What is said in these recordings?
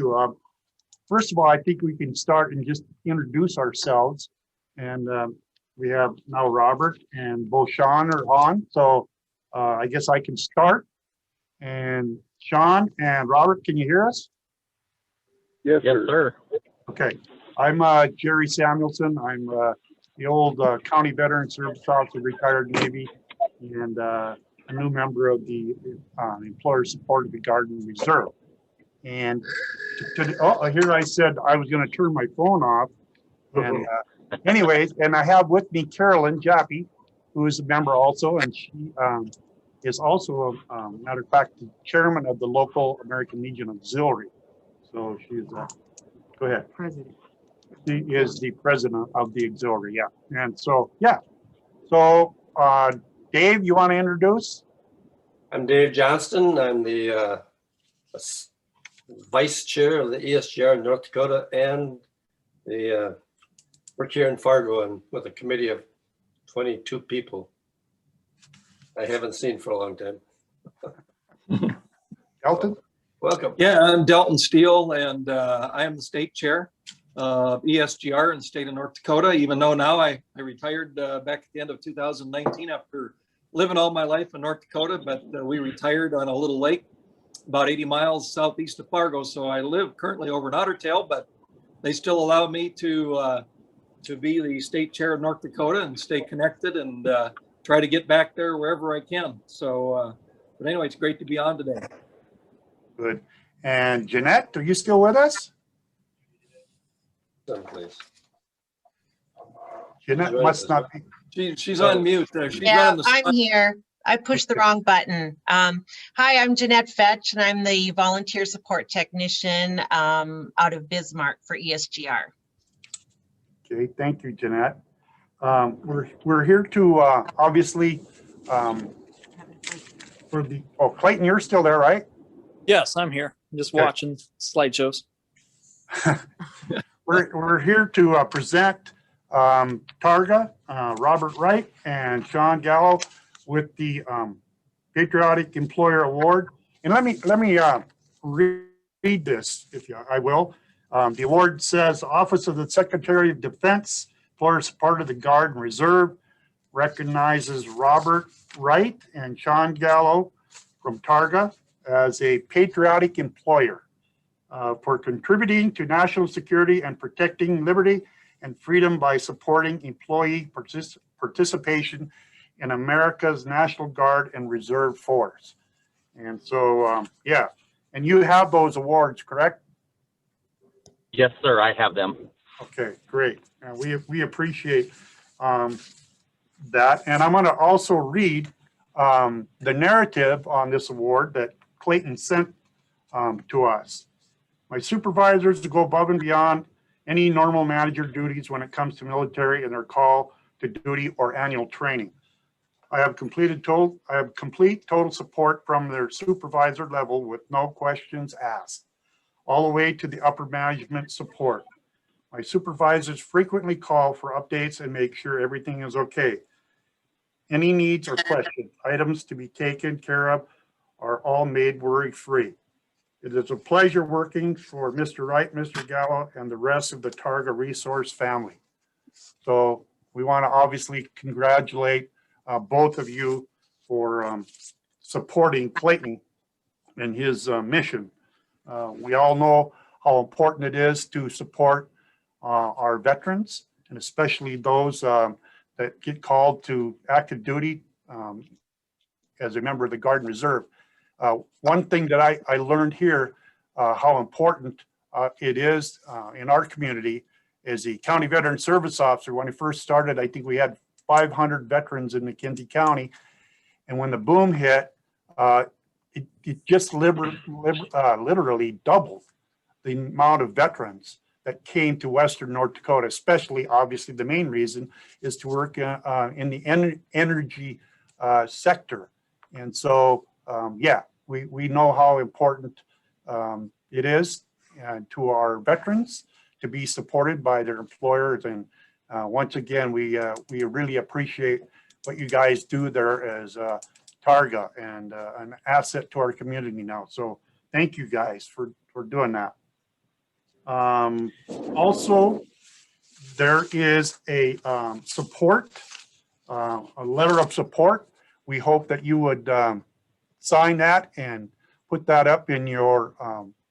you. First of all, I think we can start and just introduce ourselves. And we have now Robert and both Sean are on. So I guess I can start. And Sean and Robert, can you hear us? Yes, sir. Okay. I'm Jerry Samuelson. I'm the old County Veteran Service Officer, retired Navy, and a new member of the Employer Support of the Guard and Reserve. And here I said I was going to turn my phone off. And anyways, and I have with me Carolyn Jappy, who is a member also, and she is also, matter of fact, the chairman of the local American Legion Auxiliary. So she's, go ahead. President. She is the president of the auxiliary, yeah. And so, yeah. So, Dave, you want to introduce? I'm Dave Johnston. I'm the vice chair of the ESGR in North Dakota, and the work here in Fargo and with a committee of 22 people I haven't seen for a long time. Elton? Welcome. Yeah, I'm Delton Steele, and I am the state chair of ESGR in the state of North Dakota, even though now I retired back at the end of 2019 after living all my life in North Dakota, but we retired on a little lake about 80 miles southeast of Fargo. So I live currently over in Otter Tail, but they still allow me to be the state chair of North Dakota and stay connected and try to get back there wherever I can. So, but anyway, it's great to be on today. Good. And Jeanette, are you still with us? Someplace. Jeanette must not be. She's on mute. She's Yeah, running the I'm here. I pushed the wrong button. Hi, I'm Jeanette Fetch, and I'm the volunteer support technician out of Bismarck for ESGR. Okay, thank you, Jeanette. We're here to obviously for the, oh, Clayton, you're still there, right? Yes, I'm here. I'm just watching slideshows. We're here to present Targa, Robert Wright, and Sean Gallo with the Patriotic Employer Award. And let me read this, if I will. The award says, Office of the Secretary of Defense, Employer Support of the Guard and Reserve, recognizes Robert Wright and Sean Gallo from Targa as a patriotic employer for contributing to national security and protecting liberty and freedom by supporting employee participation in America's National Guard and Reserve Force. And so, yeah, and you have those awards, correct? Yes, sir. I have them. Okay, great. And we appreciate that. And I'm going to also read the narrative on this award that Clayton sent to us. My supervisors to go above and beyond any normal manager duties when it comes to military and their call to duty or annual training. I have complete total support from their supervisor level with no questions asked, all the way to the upper management support. My supervisors frequently call for updates and make sure everything is okay. Any needs or questions, items to be taken care of are all made worry-free. It is a pleasure working for Mr. Wright, Mr. Gallo, and the rest of the Targa Resource family. So we want to obviously congratulate both of you for supporting Clayton and his mission. We all know how important it is to support our veterans, and especially those that get called to active duty as a member of the Guard and Reserve. One thing that I learned here, how important it is in our community, is the County Veteran Service Officer. When I first started, I think we had 500 veterans in McKenzie County. And when the boom hit, it just literally doubled the amount of veterans that came to Western North Dakota, especially, obviously, the main reason is to work in the energy sector. And so, yeah, we know how important it is to our veterans to be supported by their employers. And once again, we really appreciate what you guys do there as Targa, and an asset to our community now. So thank you guys for doing that. Also, there is a support, a letter of support. We hope that you would sign that and put that up in your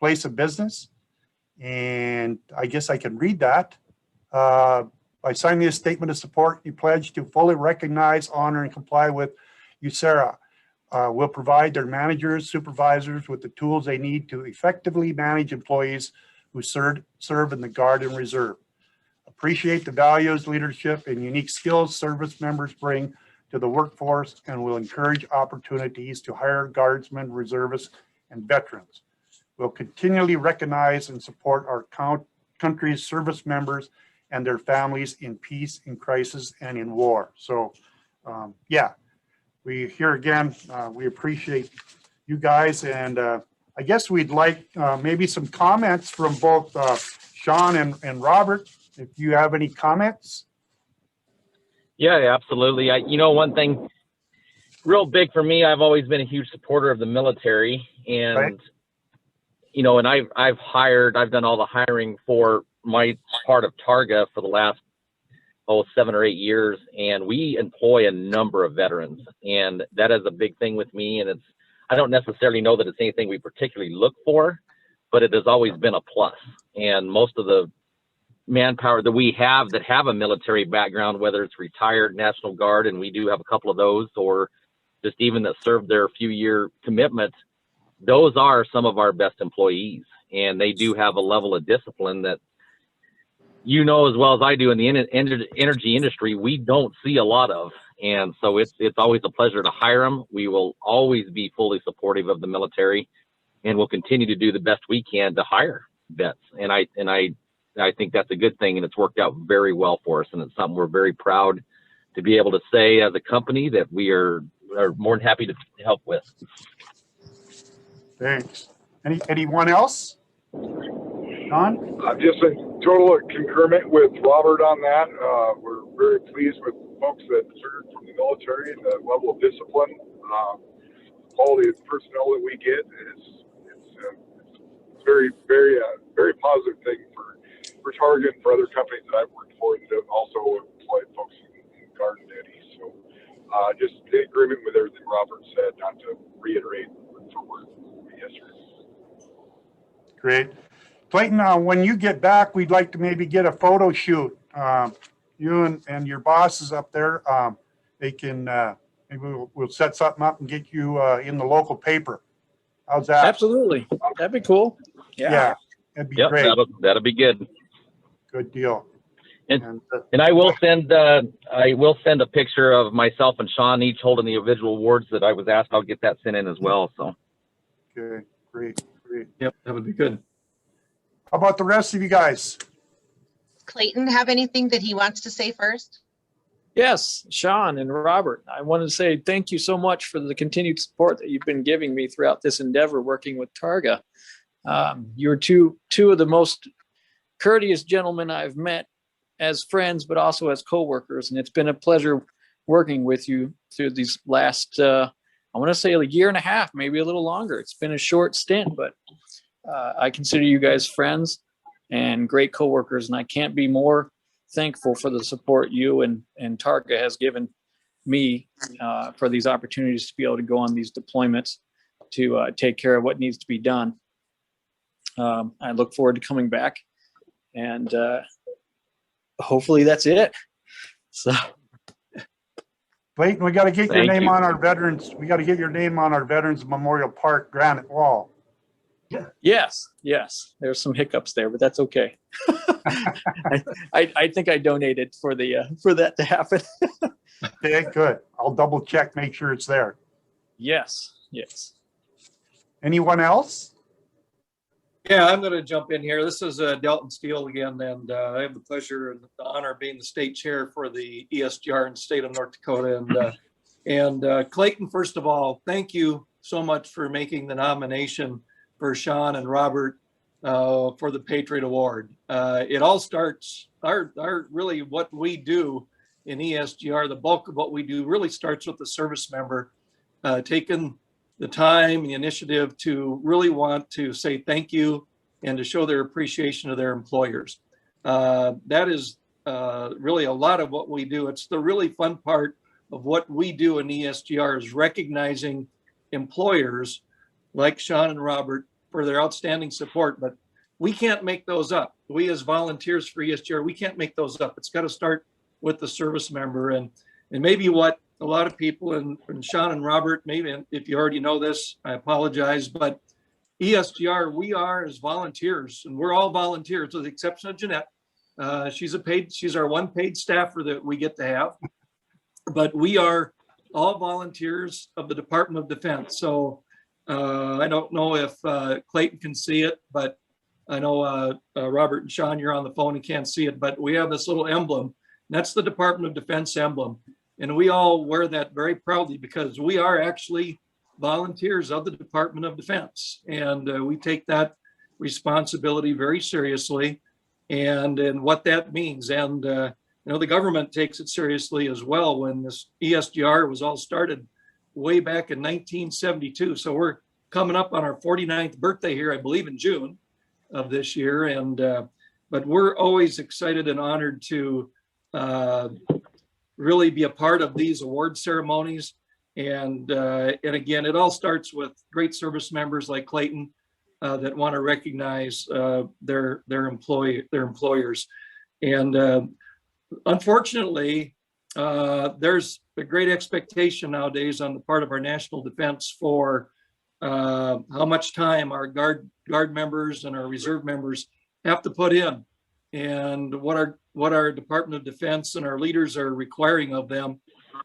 place of business. And I guess I can read that. By signing this statement of support, you pledge to fully recognize, honor, and comply with USERRA. Will provide their managers, supervisors with the tools they need to effectively manage employees who serve in the Guard and Reserve. Appreciate the values, leadership, and unique skills service members bring to the workforce, and will encourage opportunities to hire guardsmen, reservists, and veterans. We'll continually recognize and support our country's service members and their families in peace, in crisis, and in war. So, yeah, we here again, we appreciate you guys, and I guess we'd like maybe some comments from both Sean and Robert, if you have any comments. Yeah, absolutely. One thing real big for me, I've always been a huge supporter of the military, and Right. And I've done all the hiring for my part of Targa for the last 7 or 8 years, and we employ a number of veterans, and that is a big thing with me. And I don't necessarily know that it's anything we particularly look for, but it has always been a plus. And most of the manpower that we have that have a military background, whether it's retired National Guard, and we do have a couple of those, or just even that served their few-year commitment, those are some of our best employees, and they do have a level of discipline that, as well as I do, in the energy industry, we don't see a lot of. And so it's always a pleasure to hire them. We will always be fully supportive of the military, and we'll continue to do the best we can to hire vets. And I think that's a good thing, and it's worked out very well for us, and it's something we're very proud to be able to say as a company that we are more than happy to help with. Thanks. Anyone else? John? I'm just in total concurrent with Robert on that. We're very pleased with folks that serve from the military and the level of discipline, quality of personnel that we get. It's very, very, very positive thing for Targa and for other companies that I've worked for, and also employed folks in Guard and Eddie. So just in agreement with everything Robert said, not to reiterate for work. Yes, sir. Great. Clayton, when you get back, we'd like to maybe get a photo shoot. You and your bosses up there, they can, maybe we'll set something up and get you in the local paper. How's that? Absolutely. That'd be cool. Yeah, that'd be Yep, great. that'll be good. Good deal. And I will send a picture of myself and Sean each holding the individual awards that I was asked. I'll get that sent in as well. So. Okay, great. Yep, that would be good. How about the rest of you guys? Clayton have anything that he wants to say first? Yes, Sean and Robert, I wanted to say thank you so much for the continued support that you've been giving me throughout this endeavor working with Targa. You're two of the most courteous gentlemen I've met as friends, but also as coworkers, and it's been a pleasure working with you through these last, I want to say, a year and a half, maybe a little longer. It's been a short stint, but I consider you guys friends and great coworkers, and I can't be more thankful for the support you and Targa has given me for these opportunities to be able to go on these deployments to take care of what needs to be done. I look forward to coming back, and hopefully that's it. So. Clayton, we got to get your Thank name you. on our veterans. We got to get your name on our Veterans Memorial Park granite wall. Yes. There's some hiccups there, but that's okay. I think I donated for that to happen. Okay, good. I'll double check, make sure it's there. Yes. Anyone else? Yeah, I'm going to jump in here. This is Delton Steele again, and I have the pleasure and the honor of being the state chair for the ESGR in the state of North Dakota. And Clayton, first of all, thank you so much for making the nomination for Sean and Robert for the Patriot Award. It all starts, our really what we do in ESGR, the bulk of what we do really starts with the service member taking the time and the initiative to really want to say thank you and to show their appreciation of their employers. That is really a lot of what we do. It's the really fun part of what we do in ESGR is recognizing employers like Sean and Robert for their outstanding support, but we can't make those up. We as volunteers for ESGR, we can't make those up. It's got to start with the service member. And maybe what a lot of people, and Sean and Robert, maybe if you already know this, I apologize, but ESGR, we are as volunteers, and we're all volunteers with the exception of Jeanette. She's our one paid staffer that we get to have, but we are all volunteers of the Department of Defense. So I don't know if Clayton can see it, but I know Robert and Sean, you're on the phone and can't see it, but we have this little emblem. That's the Department of Defense emblem. And we all wear that very proudly because we are actually volunteers of the Department of Defense. And we take that responsibility very seriously and what that means. And, the government takes it seriously as well. When this ESGR was all started way back in 1972. So we're coming up on our 49th birthday here, I believe in June of this year. And, but we're always excited and honored to really be a part of these award ceremonies. And again, it all starts with great service members like Clayton that want to recognize their employers. And unfortunately, there's a great expectation nowadays on the part of our national defense for how much time our guard members and our reserve members have to put in, and what our Department of Defense and our leaders are requiring of them.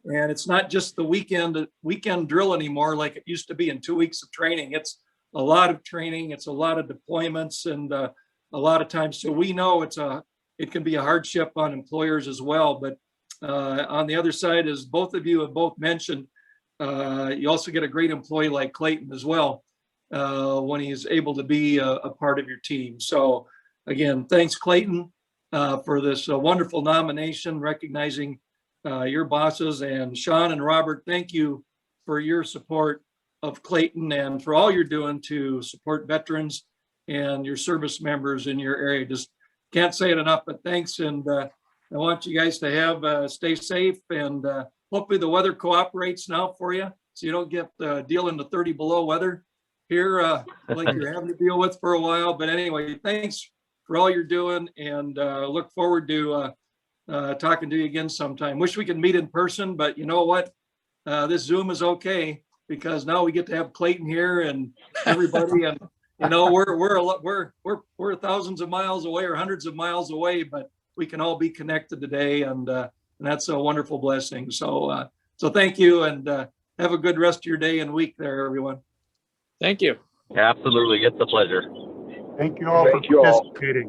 And it's not just the weekend drill anymore like it used to be in 2 weeks of training. It's a lot of training, it's a lot of deployments, and a lot of times. So we know it can be a hardship on employers as well. But on the other side, as both of you have both mentioned, you also get a great employee like Clayton as well when he's able to be a part of your team. So again, thanks Clayton for this wonderful nomination, recognizing your bosses. And Sean and Robert, thank you for your support of Clayton and for all you're doing to support veterans and your service members in your area. Just can't say it enough, but thanks. And I want you guys to stay safe, and hopefully the weather cooperates now for you, so you don't get dealing the 30 below weather here like you're having to deal with for a while. But anyway, thanks for all you're doing, and look forward to talking to you again sometime. Wish we could meet in person, but you know what? This Zoom is okay because now we get to have Clayton here and everybody, and we're thousands of miles away or hundreds of miles away, but we can all be connected today, and that's a wonderful blessing. So thank you, and have a good rest of your day and week there, everyone. Thank you. Absolutely. It's a pleasure. Thank you all for participating.